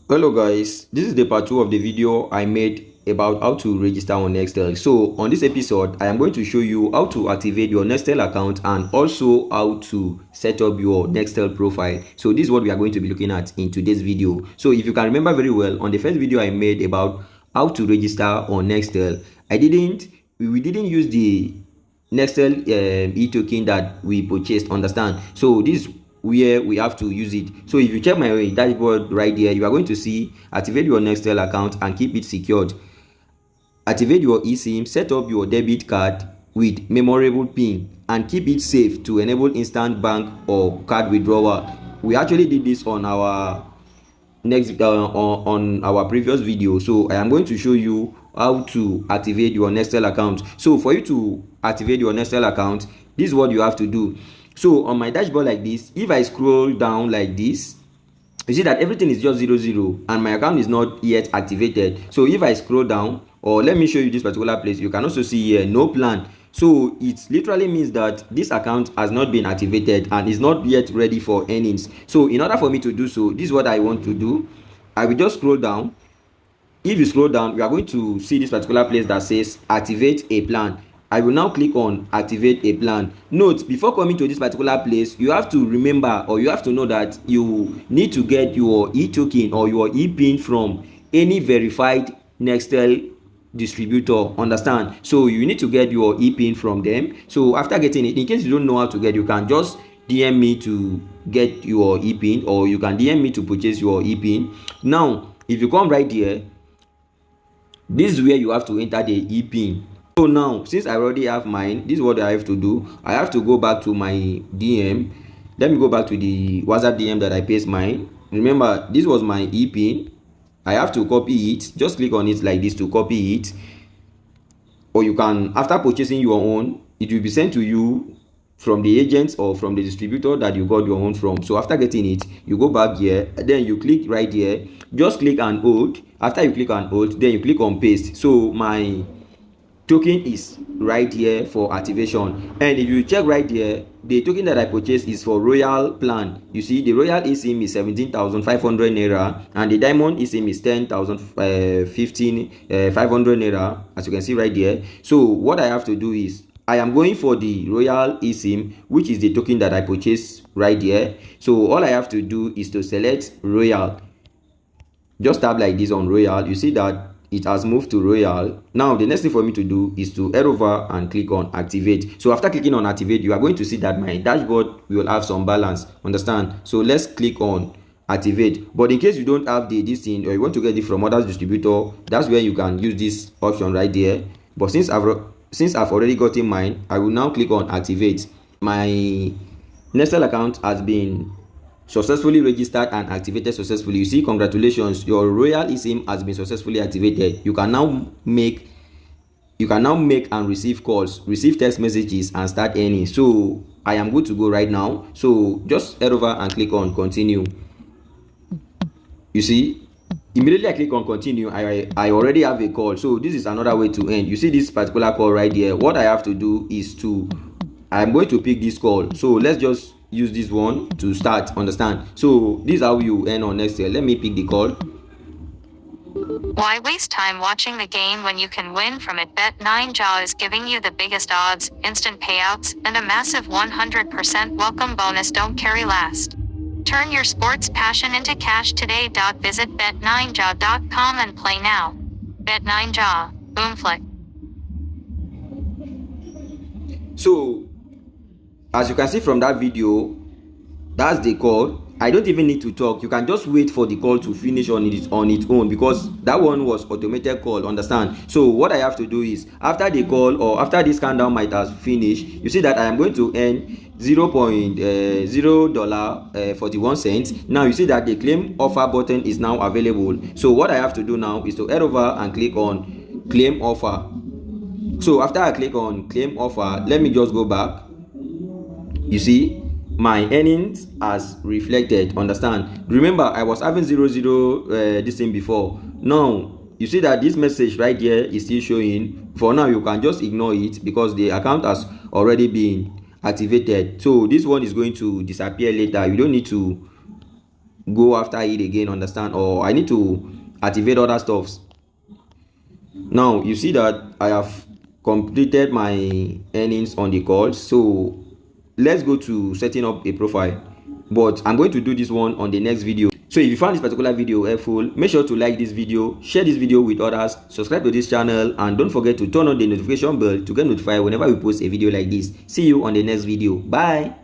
Hello guys, this is the part 2 of the video I made about how to register on Nextel. So on this episode, I am going to show you how to activate your Nextel account and also how to set up your Nextel profile. So this is what we are going to be looking at in today's video. So if you can remember very well, on the first video I made about how to register on Nextel, we didn't use the Nextel e-token that we purchased, understand? So this where we have to use it. So if you check my dashboard right here, you are going to see activate your Nextel account and keep it secured. Activate your eSIM, set up your debit card with memorable PIN and keep it safe to enable instant bank or card withdrawal. We actually did this on our on our previous video, so I am going to show you how to activate your Nextel account. So for you to activate your Nextel account, this is what you have to do. So on my dashboard like this, if I scroll down like this, you see that everything is just 00 and my account is not yet activated. So if I scroll down, or let me show you this particular place, you can also see here no plan. So it literally means that this account has not been activated and is not yet ready for earnings. So in order for me to do so, this is what I want to do. I will just scroll down. If you scroll down, we are going to see this particular place that says activate a plan. I will now click on activate a plan. Note, before coming to this particular place, you have to remember, or you have to know that you need to get your e-token or your e-pin from any verified Nextel distributor, understand? So you need to get your e-pin from them. So after getting it, in case you don't know how to get, you can just DM me to get your e-pin, or you can DM me to purchase your e-pin. Now if you come right here, this is where you have to enter the e-pin. So now, since I already have mine, this is what I have to do. I have to go back to my DM. Let me go back to the WhatsApp DM that I paste mine. Remember, this was my e-pin. I have to copy it. Just click on it like this to copy it. Or you can, after purchasing your own, it will be sent to you from the agents or from the distributor that you got your own from. So after getting it, you go back here, then you click right here, just click and hold. After you click and hold, then you click on paste. So my token is right here for activation, and if you check right here, the token that I purchased is for royal plan. You see the royal eSIM is 17,500 naira and the diamond eSIM is 10,500 naira, as you can see right there. So what I have to do is I am going for the royal eSIM, which is the token that I purchased right here. So all I have to do is to select royal. Just tap like this on royal. You see that it has moved to royal. Now the next thing for me to do is to head over and click on activate. So after clicking on activate, you are going to see that my dashboard will have some balance, understand? So let's click on activate. But in case you don't have this thing, or you want to get it from other distributor, that's where you can use this option right there. But since I've already gotten mine, I will now click on activate. My Nextel account has been successfully registered and activated successfully. You see, congratulations, your royal eSIM has been successfully activated. You can now make and receive calls, receive text messages, and start earning. So I am good to go right now. So just head over and click on continue. You see, immediately I click on continue, I already have a call. So this is another way to end. You see this particular call right here. What I have to do is I'm going to pick this call. So let's just use this one to start, understand? So this is how you earn on Nextel. Let me pick the call. Why waste time watching the game when you can win from it? Bet9ja is giving you the biggest odds, instant payouts, and a massive 100% welcome bonus. Don't carry last. Turn your sports passion into cash today. Visit bet9ja.com and play now. Bet9ja, Boomflick. So as you can see from that video, that's the call. I don't even need to talk. You can just wait for the call to finish on its own, because that one was automated call, understand? So what I have to do is, after the call or after this countdown might have finished, you see that I am going to earn $0.041. Now you see that the claim offer button is now available. So what I have to do now is to head over and click on claim offer. So after I click on claim offer, let me just go back. You see, my earnings as reflected, understand? Remember, I was having 00 this thing before. Now you see that this message right here is still showing. For now, you can just ignore it because the account has already been activated. So this one is going to disappear later. You don't need to go after it again, understand, or I need to activate other stuffs. Now you see that I have completed my earnings on the calls. So let's go to setting up a profile, but I'm going to do this one on the next video. So if you found this particular video helpful, make sure to like this video, share this video with others, subscribe to this channel, and don't forget to turn on the notification bell to get notified whenever we post a video like this. See you on the next video. Bye.